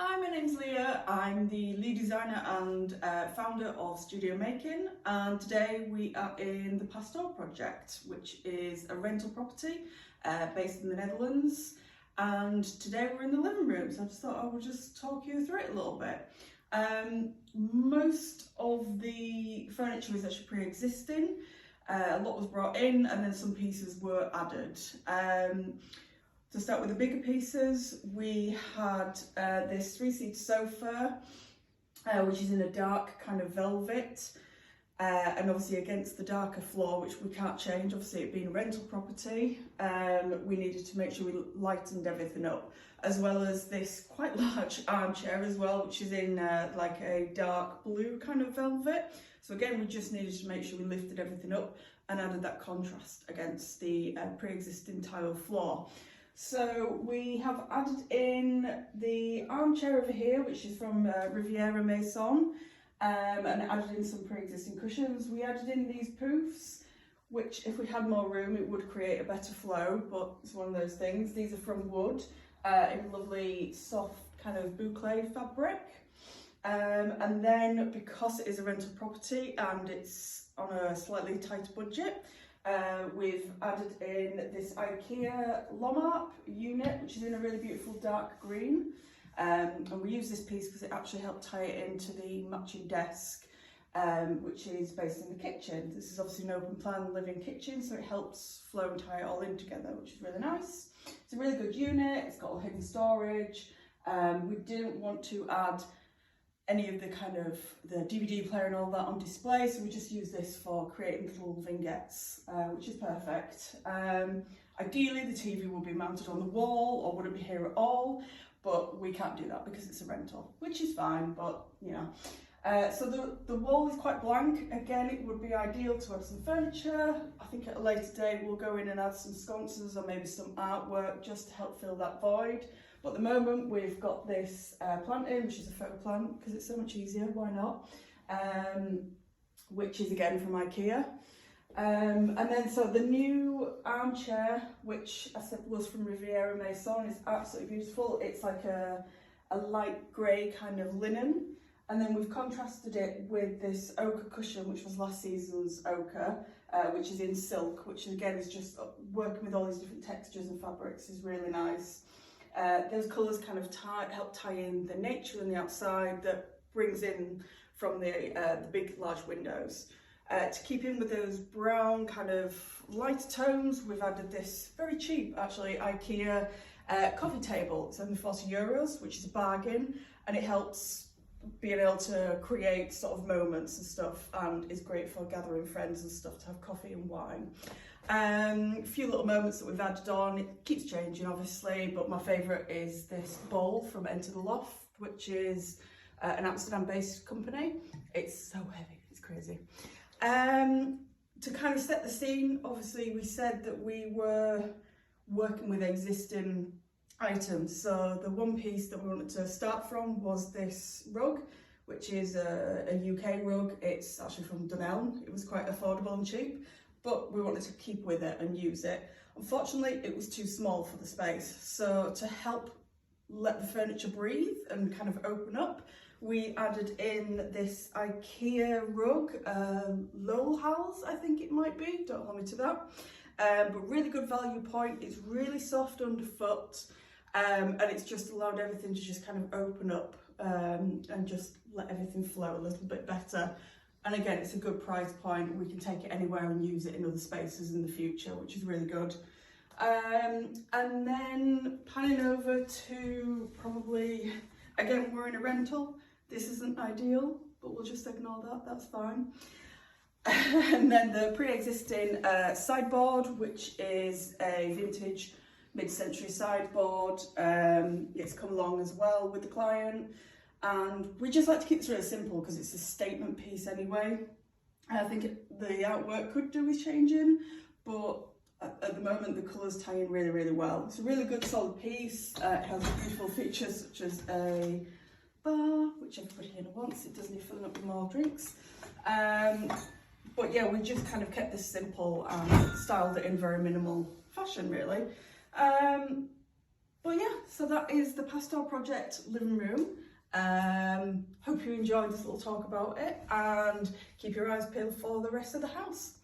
Hi, my name's Leah. I'm the lead designer and founder of Studio Making, and today we are in the Pastoor project, which is a rental property based in the Netherlands. And today we're in the living room, so I just thought I would just talk you through it a little bit. Most of the furniture is actually pre-existing. A lot was brought in and then some pieces were added. To start with the bigger pieces, we had this three-seater sofa, which is in a dark kind of velvet, and obviously against the darker floor, which we can't change, obviously it being a rental property, we needed to make sure we lightened everything up, as well as this quite large armchair as well, which is in like a dark blue kind of velvet. So again, we just needed to make sure we lifted everything up and added that contrast against the pre-existing tile floor. So we have added in the armchair over here, which is from Riviera Maison, and added in some pre-existing cushions. We added in these poofs, which if we had more room, it would create a better flow, but it's one of those things. These are from wood, in a lovely soft kind of boucle fabric. And then because it is a rental property and it's on a slightly tighter budget, we've added in this IKEA Lomap unit, which is in a really beautiful dark green. And we use this piece because it actually helped tie it into the matching desk, which is based in the kitchen. This is obviously an open plan living kitchen, so it helps flow and tie it all in together, which is really nice. It's a really good unit, it's got all hidden storage. We didn't want to add any of the kind of the DVD player and all that on display, so we just use this for creating little vignettes, which is perfect. Ideally the TV will be mounted on the wall or wouldn't be here at all, but we can't do that because it's a rental, which is fine, but you know. So the wall is quite blank. Again, it would be ideal to add some furniture. I think at a later date we'll go in and add some sconces or maybe some artwork just to help fill that void. But at the moment we've got this plant in, which is a faux plant because it's so much easier, why not? Which is again from IKEA. And then so the new armchair, which I said was from Riviera Maison, is absolutely beautiful. It's like a light grey kind of linen. And then we've contrasted it with this ochre cushion, which was last season's ochre, which is in silk, which again is just working with all these different textures and fabrics is really nice. Those colours kind of help tie in the nature and the outside that brings in from the big large windows. To keep in with those brown kind of lighter tones, we've added this very cheap actually IKEA coffee table. It's only €40, which is a bargain, and it helps being able to create sort of moments and stuff, and is great for gathering friends and stuff to have coffee and wine. A few little moments that we've added on. It keeps changing obviously, but my favourite is this bowl from Enter the Loft, which is an Amsterdam based company. It's so heavy, it's crazy. To kind of set the scene, obviously we said that we were working with existing items, so the one piece that we wanted to start from was this rug, which is a UK rug. It's actually from Dunelm. It was quite affordable and cheap, but we wanted to keep with it and use it. Unfortunately, it was too small for the space, so to help let the furniture breathe and kind of open up, we added in this IKEA rug, Lowell's I think it might be, don't hold me to that, but really good value point. It's really soft underfoot, and it's just allowed everything to just kind of open up and just let everything flow a little bit better. And again, it's a good price point. We can take it anywhere and use it in other spaces in the future, which is really good. And then panning over to probably, again, we're in a rental. This isn't ideal, but we'll just ignore that, that's fine. And then the pre-existing sideboard, which is a vintage mid-century sideboard. It's come along as well with the client. And we just like to keep this really simple because it's a statement piece anyway. I think the artwork could do with changing, but at the moment the colours tie in really, really well. It's a really good solid piece. It has beautiful features such as a bar, which everybody here wants. It doesn't need filling up with more drinks. But yeah, we just kind of kept this simple and styled it in very minimal fashion really. But yeah, so that is the Pastoor Project living room. Hope you enjoyed this little talk about it, and keep your eyes peeled for the rest of the house.